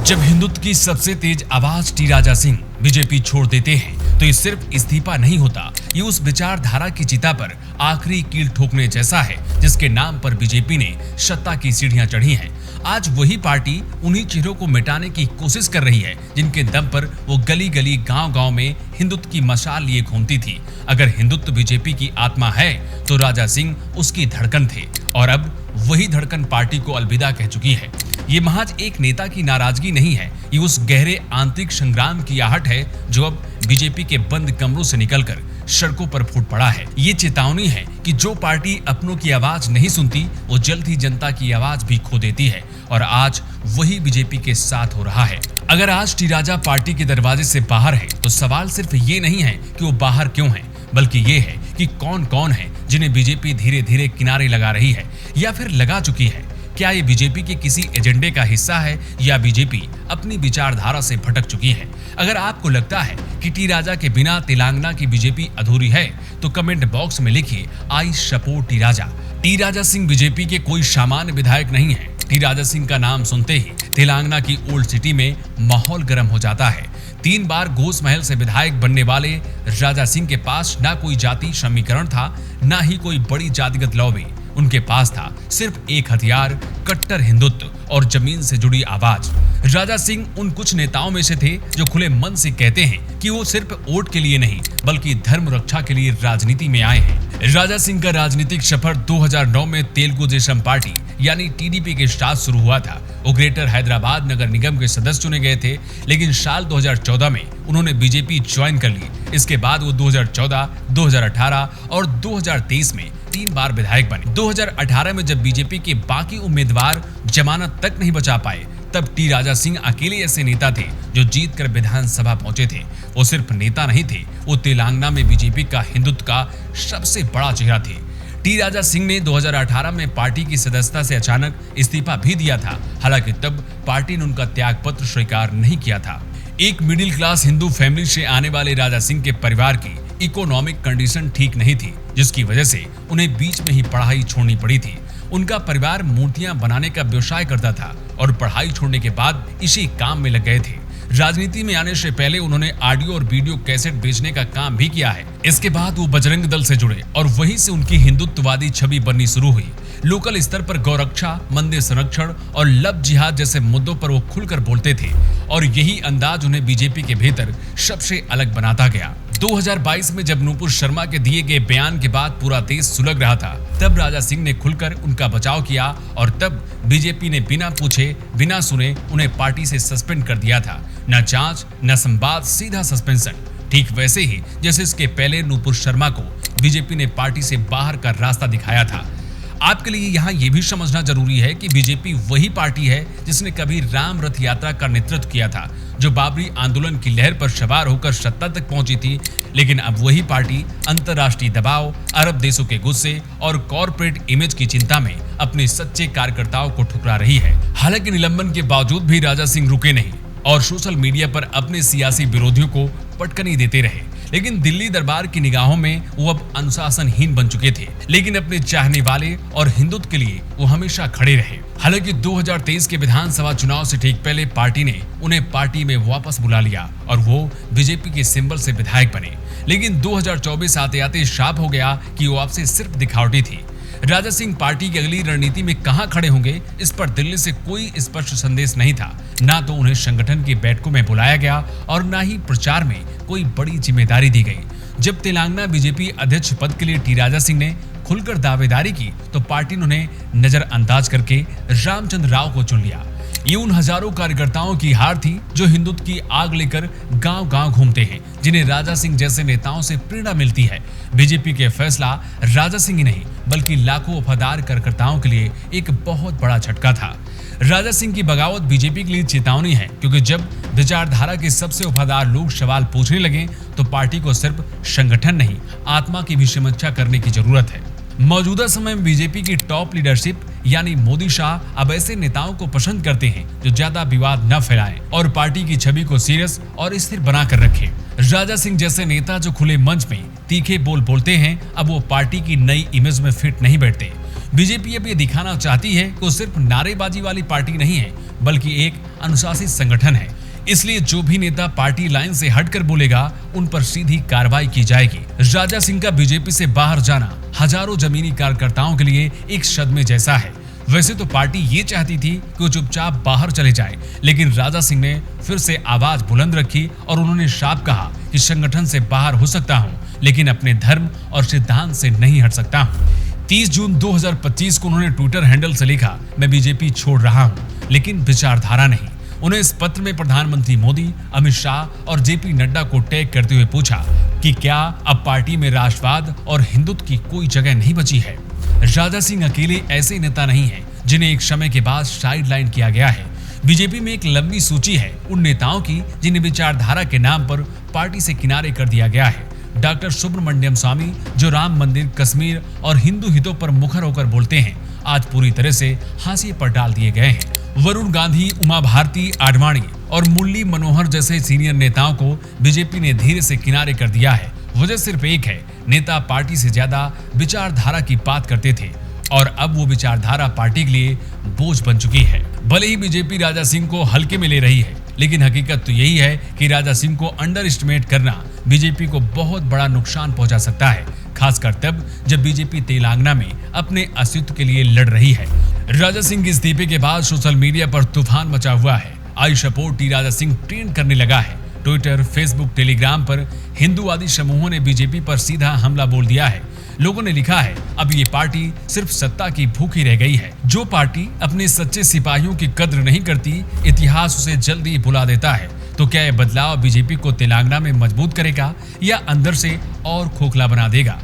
जब हिंदुत्व की सबसे तेज आवाज टी राजा सिंह बीजेपी छोड़ देते हैं तो ये सिर्फ इस्तीफा नहीं होता, ये उस विचारधारा की चिता पर आखिरी कील ठोकने जैसा है जिसके नाम पर बीजेपी ने सत्ता की सीढ़ियां चढ़ी हैं। आज वही पार्टी उन्हीं चेहरों को मिटाने की कोशिश कर रही है जिनके दम पर वो गली गली गांव गांव में हिंदुत्व की मशाल लिए घूमती थी। अगर हिंदुत्व बीजेपी की आत्मा है तो राजा सिंह उसकी धड़कन थे और अब वही धड़कन पार्टी को अलविदा कह चुकी है। ये महज एक नेता की नाराजगी नहीं है, ये उस गहरे आंतरिक संग्राम की आहट है जो अब बीजेपी के बंद कमरों से निकलकर सड़कों पर फूट पड़ा है। ये चेतावनी है कि जो पार्टी अपनों की आवाज नहीं सुनती वो जल्द ही जनता की आवाज भी खो देती है और आज वही बीजेपी के साथ हो रहा है। अगर आज टी राजा पार्टी के दरवाजे से बाहर है तो सवाल सिर्फ ये नहीं है कि वो बाहर क्यों है, बल्कि ये है कि कौन कौन है जिन्हें बीजेपी धीरे धीरे किनारे लगा रही है या फिर लगा चुकी है। क्या ये बीजेपी के किसी एजेंडे का हिस्सा है या बीजेपी अपनी विचारधारा से भटक चुकी है? अगर आपको लगता है कि टी राजा के बिना तेलंगाना की बीजेपी अधूरी है तो कमेंट बॉक्स में लिखिए I support T Raja. T Raja Singh BJP के कोई सामान्य विधायक नहीं है। टी राजा सिंह का नाम सुनते ही तेलंगाना की ओल्ड सिटी में माहौल गर्म हो जाता है। 3 बार घोष महल से विधायक बनने वाले राजा सिंह के पास ना कोई जाति समीकरण था, ना ही कोई बड़ी जातिगत लॉबी। उनके पास था सिर्फ एक हथियार, कट्टर हिंदुत्व और जमीन से जुड़ी आवाज। राजा सिंह उन कुछ नेताओं में से थे जो खुले मन से कहते हैं कि वो सिर्फ वोट के लिए नहीं बल्कि धर्म रक्षा के लिए राजनीति में आए हैं। राजा सिंह का राजनीतिक सफर 2009 में तेलुगु देशम पार्टी यानी टीडीपी के साथ शुरू हुआ था। वो ग्रेटर हैदराबाद नगर निगम के सदस्य चुने गए थे, लेकिन साल 2014 में उन्होंने बीजेपी ज्वाइन कर ली। इसके बाद वो 2014, 2018 और 2023 में 3 बार विधायक बने। 2018 में जब बीजेपी के बाकी उम्मीदवार जमानत तक नहीं बचा पाए तब टी राजा सिंह अकेले ऐसे नेता थे जो जीत कर विधानसभा पहुंचे थे। वो सिर्फ नेता नहीं थे, वो तेलंगाना में बीजेपी का हिंदुत्व का सबसे बड़ा चेहरा थे। टी राजा सिंह ने 2018 में पार्टी की सदस्यता से अचानक इस्तीफा भी दिया था। हालांकि तब पार्टी ने उनका त्यागपत्र स्वीकार नहीं किया था। एक मिडिल क्लास हिंदू फैमिली से आने वाले राजा सिंह के परिवार की इकोनॉमिक कंडीशन ठीक नहीं थी, जिसकी वजह से उन्हें बीच में ही पढ़ाई छोड़नी पड़ी थी। उनका परिवार मूर्तियां बनाने का व्यवसाय करता था और पढ़ाई छोड़ने के बाद इसी काम में लग गए थे। राजनीति में आने से पहले उन्होंने ऑडियो और वीडियो कैसेट बेचने का काम भी किया है। इसके बाद वो बजरंग दल से जुड़े और वहीं से उनकी हिंदुत्ववादी छवि बननी शुरू हुई। लोकल स्तर पर गौरक्षा, मंदिर संरक्षण और लव जिहाद जैसे मुद्दों पर वो खुलकर बोलते थे और यही अंदाज उन्हें बीजेपी के भीतर सबसे अलग बनाता गया। 2022 में जब नूपुर शर्मा के दिए गए बयान के बाद पूरा देश सुलग रहा था, तब राजा सिंह ने खुलकर उनका बचाव किया और तब बीजेपी ने बिना पूछे बिना सुने उन्हें पार्टी से सस्पेंड कर दिया था। न जांच न संवाद, सीधा सस्पेंशन। ठीक वैसे ही जैसे इसके पहले नूपुर शर्मा को बीजेपी ने पार्टी से बाहर का रास्ता दिखाया था। आपके लिए यहाँ ये भी समझना जरूरी है कि बीजेपी वही पार्टी है जिसने कभी राम रथ यात्रा का नेतृत्व किया था, जो बाबरी आंदोलन की लहर पर सवार होकर सत्ता तक पहुंची थी। लेकिन अब वही पार्टी अंतर्राष्ट्रीय दबाव, अरब देशों के गुस्से और कॉर्पोरेट इमेज की चिंता में अपने सच्चे कार्यकर्ताओं को ठुकरा रही है। हालांकि निलंबन के बावजूद भी राजा सिंह रुके नहीं और सोशल मीडिया पर अपने सियासी विरोधियों को पटकनी देते रहे। लेकिन दिल्ली दरबार की निगाहों में वो अब अनुशासनहीन बन चुके थे, लेकिन अपने चाहने वाले और हिंदुत्व के लिए वो हमेशा खड़े रहे। हालांकि 2023 के विधानसभा चुनाव से ठीक पहले पार्टी ने उन्हें पार्टी में वापस बुला लिया और वो बीजेपी के सिंबल से विधायक बने। लेकिन 2024 आते आते साफ हो गया कि वो आपसे सिर्फ दिखावटी थी। राजा सिंह पार्टी की अगली रणनीति में कहां खड़े होंगे, इस पर दिल्ली से कोई स्पष्ट संदेश नहीं था। ना तो उन्हें संगठन की बैठकों में बुलाया गया और ना ही प्रचार में कोई बड़ी जिम्मेदारी दी गई। जब तेलंगाना बीजेपी अध्यक्ष पद के लिए टी राजा सिंह ने खुलकर दावेदारी की तो पार्टी ने उन्हें नजरअंदाज करके रामचंद्र राव को चुन लिया। ये उन हजारों कार्यकर्ताओं की हार थी जो हिंदुत्व की आग लेकर गांव-गांव घूमते हैं, जिन्हें राजा सिंह जैसे नेताओं से प्रेरणा मिलती है। बीजेपी के फैसला राजा सिंह ही नहीं बल्कि लाखों वफादार कार्यकर्ताओं के लिए एक बहुत बड़ा झटका था। राजा सिंह की बगावत बीजेपी के लिए चेतावनी है, क्योंकि जब विचारधारा के सबसे वफादार लोग सवाल पूछने लगे तो पार्टी को सिर्फ संगठन नहीं, आत्मा की भी समीक्षा करने की जरूरत है। मौजूदा समय में बीजेपी की टॉप लीडरशिप यानी मोदी शाह अब ऐसे नेताओं को पसंद करते हैं जो ज्यादा विवाद न फैलाएं और पार्टी की छवि को सीरियस और स्थिर बनाकर रखें। राजा सिंह जैसे नेता जो खुले मंच में तीखे बोल बोलते हैं, अब वो पार्टी की नई इमेज में फिट नहीं बैठते। बीजेपी अब ये दिखाना चाहती है कि वो सिर्फ नारेबाजी वाली पार्टी नहीं है, बल्कि एक अनुशासित संगठन है। इसलिए जो भी नेता पार्टी लाइन से हटकर बोलेगा उन पर सीधी कार्रवाई की जाएगी। राजा सिंह का बीजेपी से बाहर जाना हजारों जमीनी कार्यकर्ताओं के लिए एक सदमे जैसा है। वैसे तो पार्टी ये चाहती थी कि वो चुपचाप बाहर चले जाए, लेकिन राजा सिंह ने फिर से आवाज बुलंद रखी और उन्होंने साफ कहा कि संगठन से बाहर हो सकता हूं, लेकिन अपने धर्म और सिद्धांत से नहीं हट सकता हूं। 30 जून 2025 को उन्होंने ट्विटर हैंडल से लिखा, मैं बीजेपी छोड़ रहा हूं, लेकिन विचारधारा नहीं। उन्हें इस पत्र में प्रधानमंत्री मोदी, अमित शाह और जेपी नड्डा को टैग करते हुए पूछा कि क्या अब पार्टी में राष्ट्रवाद और हिंदुत्व की कोई जगह नहीं बची है। राजा सिंह अकेले ऐसे नेता नहीं हैं जिन्हें एक समय के बाद साइडलाइन किया गया है। बीजेपी में एक लंबी सूची है उन नेताओं की जिन्हें विचारधारा के नाम पर पार्टी से किनारे कर दिया गया है। डॉक्टर सुब्रमण्यम स्वामी, जो राम मंदिर, कश्मीर और हिंदू हितों पर मुखर होकर बोलते हैं, आज पूरी तरह से हाशिए पर डाल दिए गए हैं। वरुण गांधी, उमा भारती, आडवाणी और मुरली मनोहर जैसे सीनियर नेताओं को बीजेपी ने धीरे से किनारे कर दिया है। वजह सिर्फ एक है, नेता पार्टी से ज्यादा विचारधारा की बात करते थे और अब वो विचारधारा पार्टी के लिए बोझ बन चुकी है। भले ही बीजेपी राजा सिंह को हल्के में ले रही है, लेकिन हकीकत तो यही है कि राजा सिंह को अंडर एस्टिमेट करना बीजेपी को बहुत बड़ा नुकसान पहुंचा सकता है, खासकर तब जब बीजेपी तेलंगाना में अपने अस्तित्व के लिए लड़ रही है। राजा सिंह के इस्तीफे के बाद सोशल मीडिया पर तूफान मचा हुआ है। I support T Raja Singh trend करने लगा है। ट्विटर, फेसबुक, टेलीग्राम पर हिंदूवादी समूहों ने बीजेपी पर सीधा हमला बोल दिया है। लोगों ने लिखा है, अब ये पार्टी सिर्फ सत्ता की भूखी रह गई है। जो पार्टी अपने सच्चे सिपाहियों की कद्र नहीं करती, इतिहास उसे जल्दी भुला देता है। तो क्या यह बदलाव बीजेपी को तेलंगाना में मजबूत करेगा या अंदर से और खोखला बना देगा?